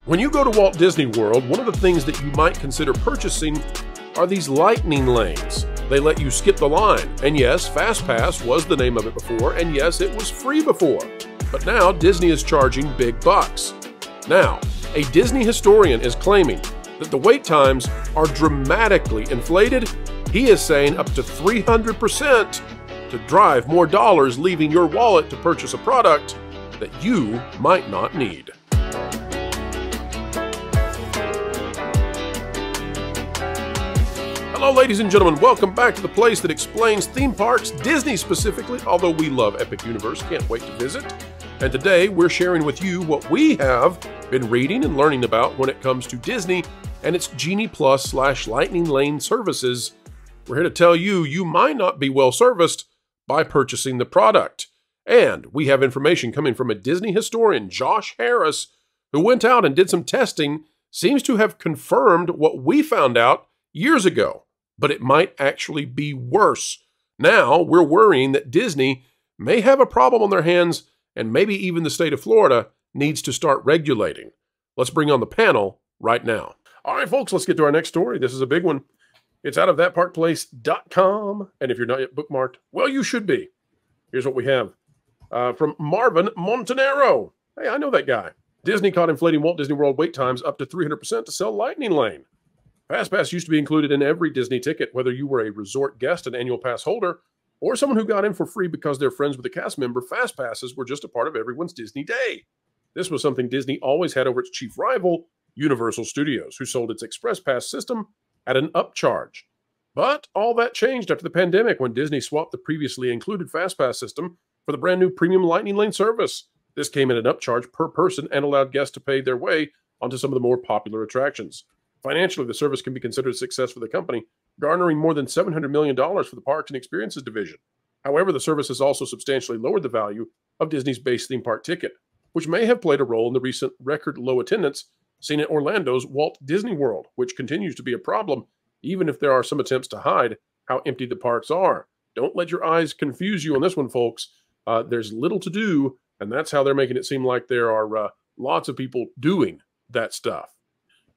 When you go to Walt Disney World, one of the things that you might consider purchasing are these lightning lanes. They let you skip the line. And yes, FastPass was the name of it before, and yes, it was free before. But now Disney is charging big bucks. Now, a Disney historian is claiming that the wait times are dramatically inflated. He is saying up to 300% to drive more dollars, leaving your wallet to purchase a product that you might not need. Hello, ladies and gentlemen. Welcome back to the place that explains theme parks, Disney specifically, although we love Epic Universe. Can't wait to visit. And today we're sharing with you what we have been reading and learning about when it comes to Disney and its Genie Plus / Lightning Lane services. We're here to tell you you might not be well serviced by purchasing the product. And we have information coming from a Disney historian, Josh Harris, who went out and did some testing, seems to have confirmed what we found out years ago. But it might actually be worse. Now, we're worrying that Disney may have a problem on their hands, and maybe even the state of Florida needs to start regulating. Let's bring on the panel right now. All right, folks, let's get to our next story. This is a big one. It's out of thatparkplace.com, and if you're not yet bookmarked, well, you should be. Here's what we have from Marvin Montanero. Hey, I know that guy. Disney caught inflating Walt Disney World wait times up to 300% to sell Lightning Lane. FastPass used to be included in every Disney ticket, whether you were a resort guest, an annual pass holder, or someone who got in for free because they're friends with a cast member. FastPasses were just a part of everyone's Disney day. This was something Disney always had over its chief rival, Universal Studios, who sold its Express Pass system at an upcharge. But all that changed after the pandemic when Disney swapped the previously included FastPass system for the brand new premium Lightning Lane service. This came at an upcharge per person and allowed guests to pay their way onto some of the more popular attractions. Financially, the service can be considered a success for the company, garnering more than $700 million for the Parks and Experiences division. However, the service has also substantially lowered the value of Disney's base theme park ticket, which may have played a role in the recent record low attendance seen at Orlando's Walt Disney World, which continues to be a problem, even if there are some attempts to hide how empty the parks are. Don't let your eyes confuse you on this one, folks. There's little to do, and that's how they're making it seem like there are lots of people doing that stuff.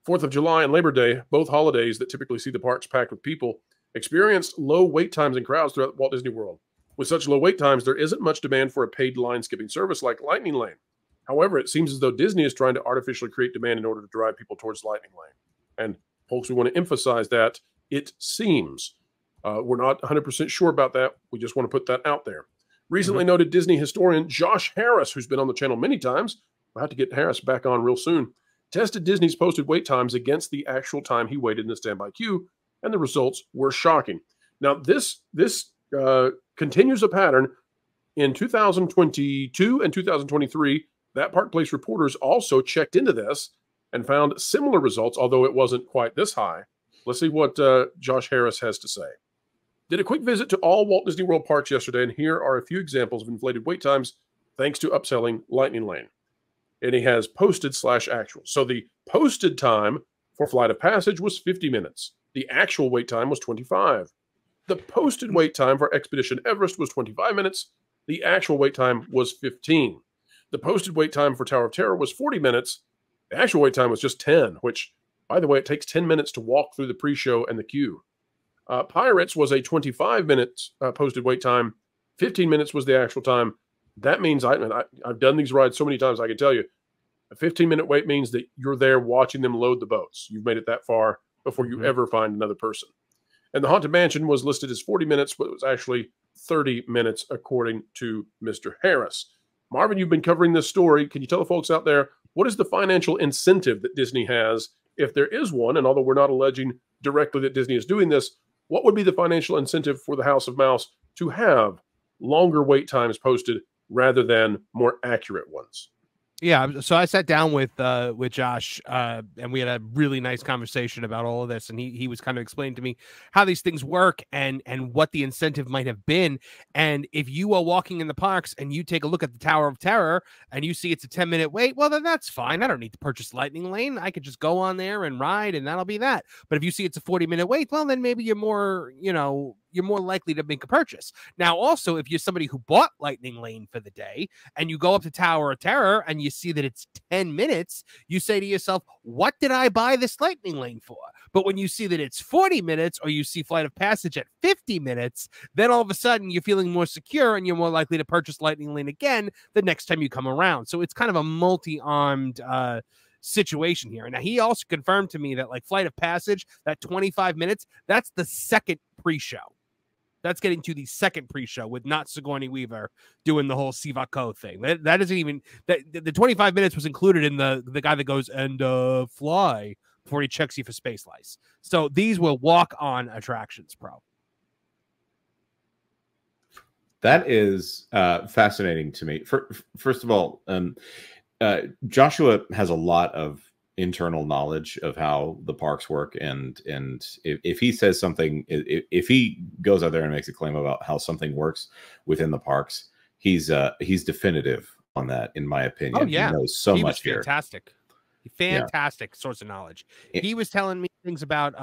4th of July and Labor Day, both holidays that typically see the parks packed with people, experienced low wait times and crowds throughout Walt Disney World. With such low wait times, there isn't much demand for a paid line-skipping service like Lightning Lane. However, it seems as though Disney is trying to artificially create demand in order to drive people towards Lightning Lane. And folks, we want to emphasize that it seems. We're not 100% sure about that. We just want to put that out there. Recently noted Disney historian Josh Harris, who's been on the channel many times, we'll have to get Harris back on real soon, tested Disney's posted wait times against the actual time he waited in the standby queue, and the results were shocking. Now, this continues a pattern. In 2022 and 2023, That Park Place reporters also checked into this and found similar results, although it wasn't quite this high. Let's see what Josh Harris has to say. Did a quick visit to all Walt Disney World parks yesterday, and here are a few examples of inflated wait times thanks to upselling Lightning Lane. And he has posted / actual. So the posted time for Flight of Passage was 50 minutes. The actual wait time was 25. The posted wait time for Expedition Everest was 25 minutes. The actual wait time was 15. The posted wait time for Tower of Terror was 40 minutes. The actual wait time was just 10, which, by the way, it takes 10 minutes to walk through the pre-show and the queue. Pirates was a 25 minutes posted wait time. 15 minutes was the actual time. That means I've done these rides so many times, I can tell you, a 15-minute wait means that you're there watching them load the boats. You've made it that far before you ever find another person. And the Haunted Mansion was listed as 40 minutes, but it was actually 30 minutes, according to Mr. Harris. Marvin, you've been covering this story. Can you tell the folks out there, what is the financial incentive that Disney has, if there is one? And although we're not alleging directly that Disney is doing this, what would be the financial incentive for the House of Mouse to have longer wait times posted rather than more accurate ones? Yeah, so I sat down with Josh, and we had a really nice conversation about all of this, and he was kind of explaining to me how these things work and what the incentive might have been. And if you are walking in the parks and you take a look at the Tower of Terror and you see it's a 10-minute wait, well, then that's fine. I don't need to purchase Lightning Lane. I could just go on there and ride, and that'll be that. But if you see it's a 40-minute wait, well, then maybe you're more, you're more likely to make a purchase. Now, also, if you're somebody who bought Lightning Lane for the day and you go up to Tower of Terror and you see that it's 10 minutes, you say to yourself, what did I buy this Lightning Lane for? But when you see that it's 40 minutes or you see Flight of Passage at 50 minutes, then all of a sudden you're feeling more secure and you're more likely to purchase Lightning Lane again the next time you come around. So it's kind of a multi-armed situation here. Now, he also confirmed to me that like Flight of Passage, that 25 minutes, that's the second pre-show. That's getting to the second pre-show with not Sigourney Weaver doing the whole Sivako thing. That isn't even that the 25 minutes was included in the guy that goes and fly before he checks you for space lice. So these will walk-on attractions, bro. That is fascinating to me. First of all, Joshua has a lot of internal knowledge of how the parks work, and if he says something, if he goes out there and makes a claim about how something works within the parks, he's definitive on that, in my opinion. Oh yeah, he knows so much here. Fantastic source of knowledge. He was telling me things about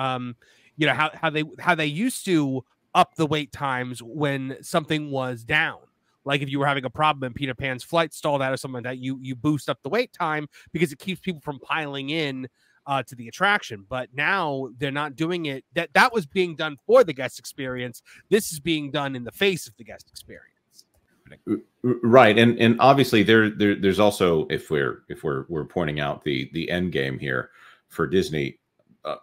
you know, how they used to up the wait times when something was down. Like if you were having a problem and Peter Pan's flight stalled out or something like that, you boost up the wait time because it keeps people from piling in to the attraction. But now they're not doing it. That was being done for the guest experience. This is being done in the face of the guest experience. Right, and obviously there's also, if we're pointing out the end game here for Disney.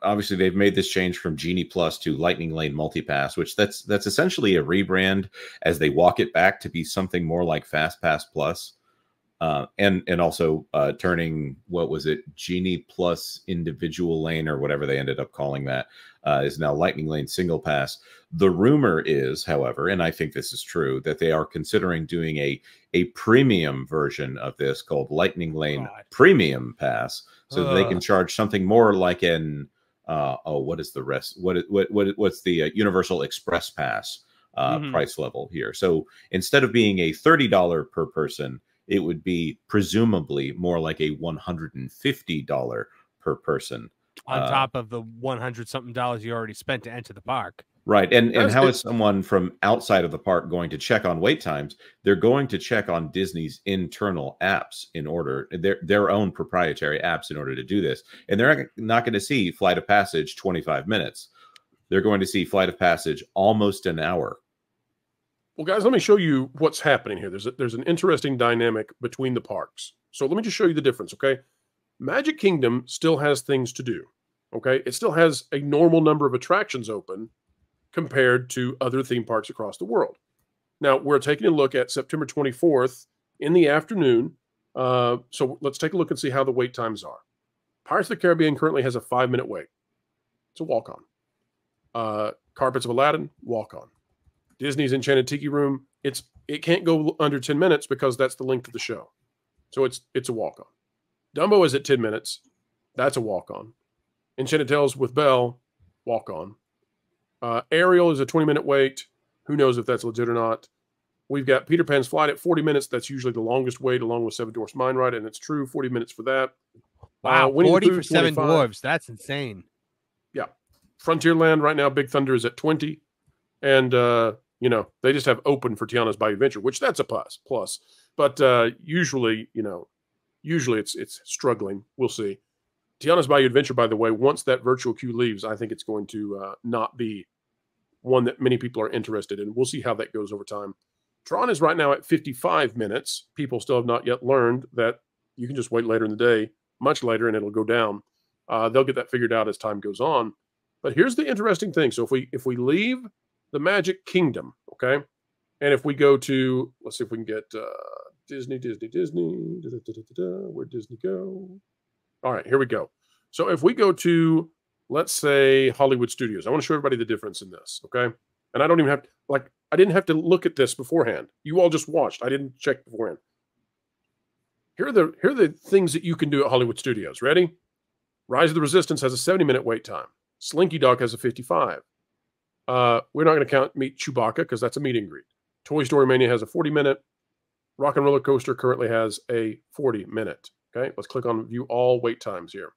Obviously, they've made this change from Genie Plus to Lightning Lane Multipass, which that's essentially a rebrand as they walk it back to be something more like Fast Pass Plus, and also turning, what was it, Genie Plus Individual Lane or whatever they ended up calling that, is now Lightning Lane Single Pass. The rumor is, however, and I think this is true, that they are considering doing a premium version of this called Lightning Lane Premium Pass, so that they can charge something more like an what is the rest? What's the Universal Express Pass price level here? So instead of being a $30 per person, it would be presumably more like a $150 per person, on top of the $100-something you already spent to enter the park. Right. And how is someone from outside of the park going to check on wait times? They're going to check on Disney's internal apps in order, their own proprietary apps in order to do this. And they're not going to see Flight of Passage 25 minutes. They're going to see Flight of Passage almost an hour. Well, guys, let me show you what's happening here. There's an interesting dynamic between the parks. So let me just show you the difference, okay? Magic Kingdom still has things to do, okay? It still has a normal number of attractions open compared to other theme parks across the world. Now, we're taking a look at September 24th in the afternoon. So let's take a look and see how the wait times are. Pirates of the Caribbean currently has a 5-minute wait. It's a walk-on. Carpets of Aladdin, walk-on. Disney's Enchanted Tiki Room, it can't go under 10 minutes because that's the length of the show. So it's a walk-on. Dumbo is at 10 minutes. That's a walk-on. Enchanted Tales with Belle, walk-on. Ariel is a 20-minute wait. Who knows if that's legit or not. We've got Peter Pan's Flight at 40 minutes. That's usually the longest wait, along with Seven Dwarfs Mine Ride, and it's true, 40 minutes for that. Wow, 40 for Seven Dwarfs. That's insane. Yeah. Frontierland right now, Big Thunder is at 20. And, you know, they just have open for Tiana's Bayou Adventure, which that's a plus. But usually, you know, it's struggling. We'll see. Tiana's Bayou Adventure, by the way, once that virtual queue leaves, I think it's going to not be one that many people are interested in. We'll see how that goes over time. Tron is right now at 55 minutes. People still have not yet learned that you can just wait later in the day, much later, and it'll go down. They'll get that figured out as time goes on. But here's the interesting thing. So if we leave the Magic Kingdom, okay, and if we go to, let's see if we can get Disney. Where'd Disney go? All right, here we go. So if we go to, let's say, Hollywood Studios, I want to show everybody the difference in this, okay? And I don't even have to, like, I didn't have to look at this beforehand. You all just watched. I didn't check beforehand. Here are the things that you can do at Hollywood Studios. Ready? Rise of the Resistance has a 70-minute wait time. Slinky Dog has a 55. We're not going to meet Chewbacca because that's a meet and greet. Toy Story Mania has a 40-minute. Rock and Roller Coaster currently has a 40-minute. Okay, let's click on view all wait times here.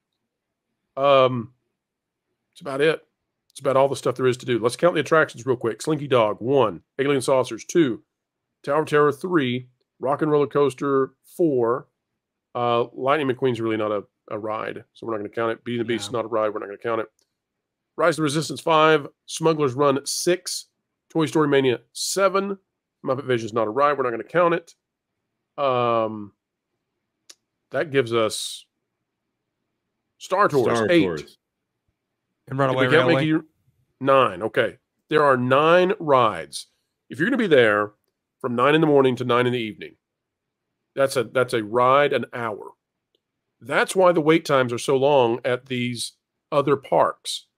That's about it. It's about all the stuff there is to do. Let's count the attractions real quick. Slinky Dog, 1. Alien Saucers, 2. Tower of Terror, 3. Rock and Roller Coaster, 4. Lightning McQueen's really not a ride, so we're not going to count it. Beauty and the Beast is not a ride. We're not going to count it. Rise of the Resistance, 5. Smuggler's Run, 6. Toy Story Mania, 7. Muppet Vision's not a ride. We're not going to count it. That gives us Star Tours, 8. And Runaway Railway? 9. Okay. There are 9 rides. If you're going to be there from 9 in the morning to 9 in the evening, that's a ride an hour. That's why the wait times are so long at these other parks.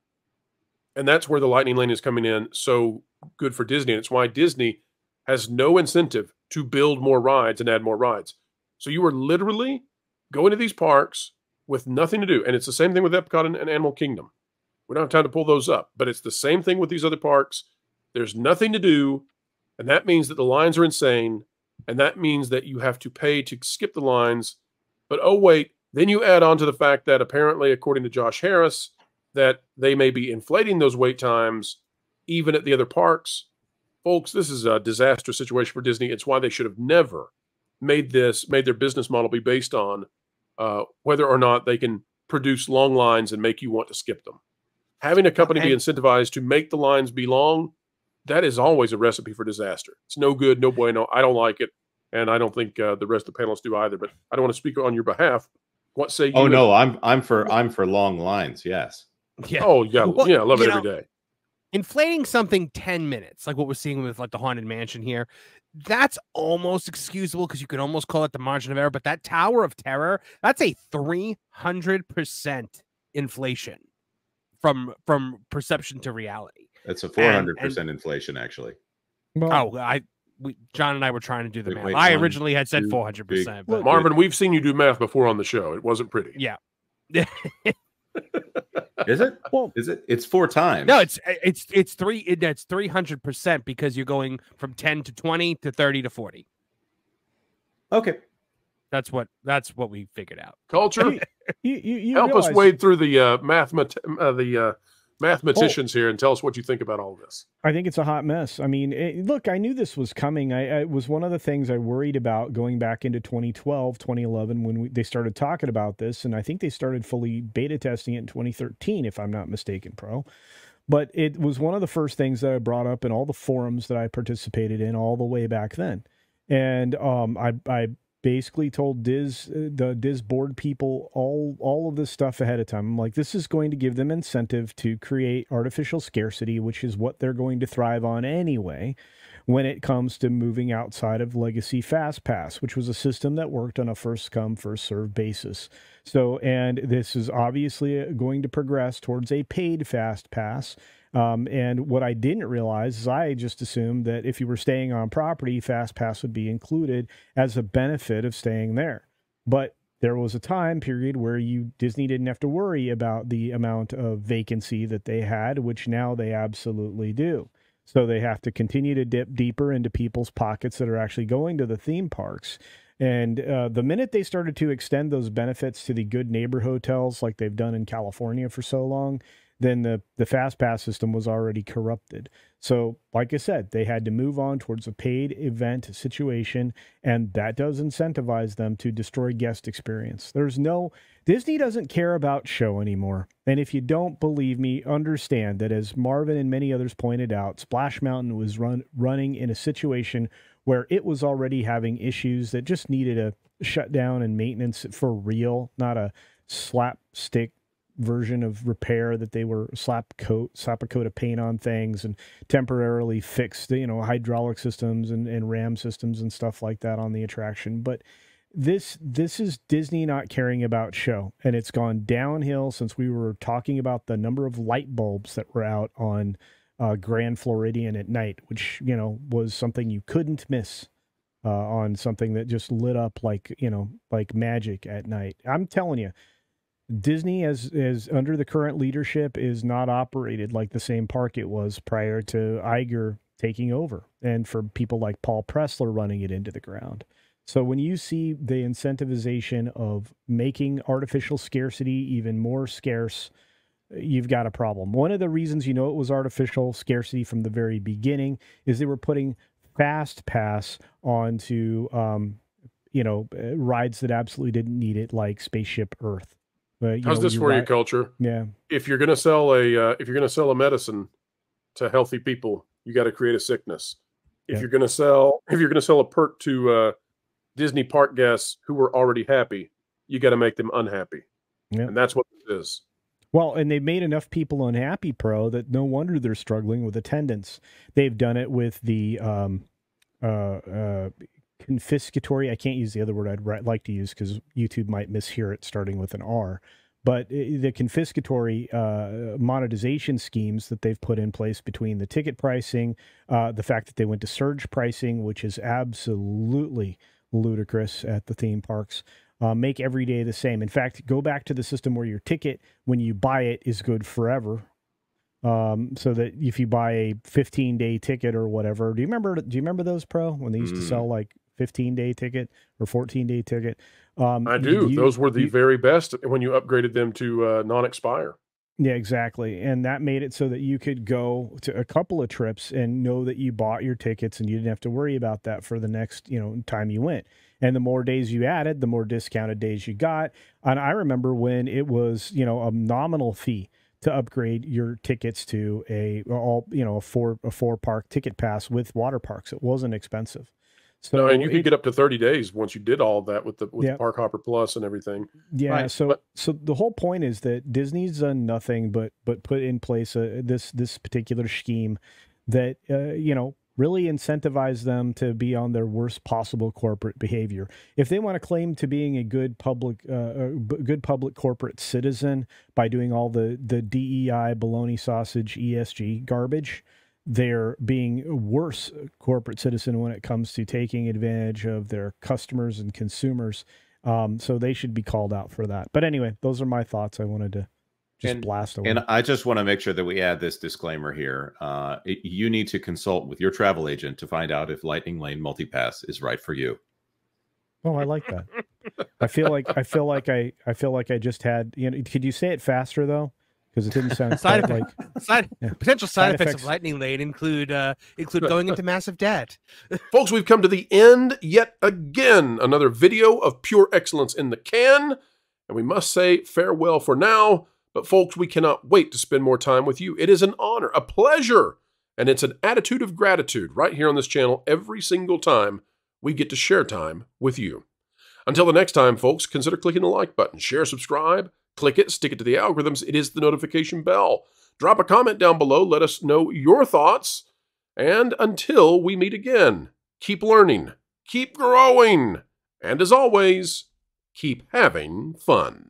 And that's where the Lightning Lane is coming in so good for Disney. And it's why Disney has no incentive to build more rides and add more rides. So you are literally going to these parks with nothing to do. And it's the same thing with Epcot and Animal Kingdom. We don't have time to pull those up, but it's the same thing with these other parks. There's nothing to do, and that means that the lines are insane, and that means that you have to pay to skip the lines. But oh wait, then you add on to the fact that apparently, according to Josh Harris, that they may be inflating those wait times even at the other parks. Folks, this is a disastrous situation for Disney. It's why they should have never made their business model be based on whether or not they can produce long lines and make you want to skip them. Having a company be incentivized to make the lines be long, that is always a recipe for disaster. It's no good, no bueno. I don't like it, and I don't think the rest of the panelists do either. But I don't want to speak on your behalf. What say you? Oh no, I'm for long lines. Yes. Yeah. Oh yeah, well, yeah. I love it every day. Inflating something 10 minutes, like what we're seeing with like the Haunted Mansion here, that's almost excusable because you could almost call it the margin of error. But that Tower of Terror, that's a 300% inflation from perception to reality. That's a 400% inflation, actually. Well, John and I were trying to do the math. I originally had said 400%. But Marvin, we've seen you do math before on the show. It wasn't pretty. Yeah. Is it? Well, is it? It's 4 times. No, it's 300% because you're going from 10 to 20 to 30 to 40. Okay. That's what we figured out. Culture, you help us wade through the mathematicians here and tell us what you think about all this. I think it's a hot mess. I mean, look, I knew this was coming. It was one of the things I worried about going back into 2012, 2011 when they started talking about this. And I think they started fully beta testing it in 2013, if I'm not mistaken, Pro. But it was one of the first things that I brought up in all the forums that I participated in all the way back then. And I basically told the Diz board people all of this stuff ahead of time. I'm like, this is going to give them incentive to create artificial scarcity, which is what they're going to thrive on anyway when it comes to moving outside of Legacy FastPass, which was a system that worked on a first come, first served basis. So, and this is obviously going to progress towards a paid FastPass. And what I didn't realize is I just assumed that if you were staying on property, FastPass would be included as a benefit of staying there. But there was a time period where Disney didn't have to worry about the amount of vacancy that they had, which now they absolutely do. So they have to continue to dip deeper into people's pockets that are actually going to the theme parks. And the minute they started to extend those benefits to the good neighbor hotels like they've done in California for so long, then the FastPass system was already corrupted. So, like I said, they had to move on towards a paid event situation, and that does incentivize them to destroy guest experience. Disney doesn't care about show anymore. And if you don't believe me, understand that as Marvin and many others pointed out, Splash Mountain was running in a situation where it was already having issues that just needed a shutdown and maintenance for real, not a slapstick version of repair that they were slap a coat of paint on things and temporarily fixed, hydraulic systems and ram systems and stuff like that on the attraction. But this is Disney not caring about show, and it's gone downhill since we were talking about the number of light bulbs that were out on Grand Floridian at night, which was something you couldn't miss on something that just lit up like magic at night. I'm telling you, Disney, as under the current leadership, is not operated like the same park it was prior to Iger taking over, and for people like Paul Pressler running it into the ground. So when you see the incentivization of making artificial scarcity even more scarce, you've got a problem. One of the reasons it was artificial scarcity from the very beginning is they were putting fast pass onto rides that absolutely didn't need it, like Spaceship Earth. How's this for you, culture? Yeah. If you're gonna sell a medicine to healthy people, you got to create a sickness. If you're gonna sell a perk to Disney park guests who were already happy, you got to make them unhappy. Yeah. And that's what it is. Well, and they've made enough people unhappy, Pro, that no wonder they're struggling with attendance. They've done it with the confiscatory. I can't use the other word I'd like to use because YouTube might mishear it starting with an R. But the confiscatory monetization schemes that they've put in place between the ticket pricing, the fact that they went to surge pricing, which is absolutely ludicrous at the theme parks, make every day the same. In fact, go back to the system where your ticket, when you buy it, is good forever. So that if you buy a 15-day ticket or whatever, do you remember those, Pro, when they used to sell like 15-day ticket or 14-day ticket? I do. Those were the very best when you upgraded them to non-expire. Yeah, exactly. And that made it so that you could go to a couple of trips and know that you bought your tickets and you didn't have to worry about that for the next, time you went. And the more days you added, the more discounted days you got. And I remember when it was, a nominal fee to upgrade your tickets to a four park ticket pass with water parks. It wasn't expensive. So and you could get up to 30 days once you did all of that with the Park Hopper Plus and everything. Yeah. Right. So the whole point is that Disney's done nothing but put in place this particular scheme that really incentivize them to be on their worst possible corporate behavior. If they want to claim to being a good public corporate citizen by doing all the DEI baloney sausage ESG garbage, they're being a worse corporate citizen when it comes to taking advantage of their customers and consumers. So they should be called out for that. But anyway, those are my thoughts. I wanted to just blast away. And I just want to make sure that we add this disclaimer here. You need to consult with your travel agent to find out if Lightning Lane Multipass is right for you. Oh, I like that. I feel like I just had, could you say it faster though? Because it didn't sound potential side effects of Lightning Lane include going into massive debt. Folks, we've come to the end yet again. Another video of pure excellence in the can, and we must say farewell for now. But folks, we cannot wait to spend more time with you. It is an honor, a pleasure, and it's an attitude of gratitude right here on this channel every single time we get to share time with you. Until the next time, folks, consider clicking the like button, share, subscribe. Click it, stick it to the algorithms. It is the notification bell. Drop a comment down below. Let us know your thoughts. And until we meet again, keep learning, keep growing, and as always, keep having fun.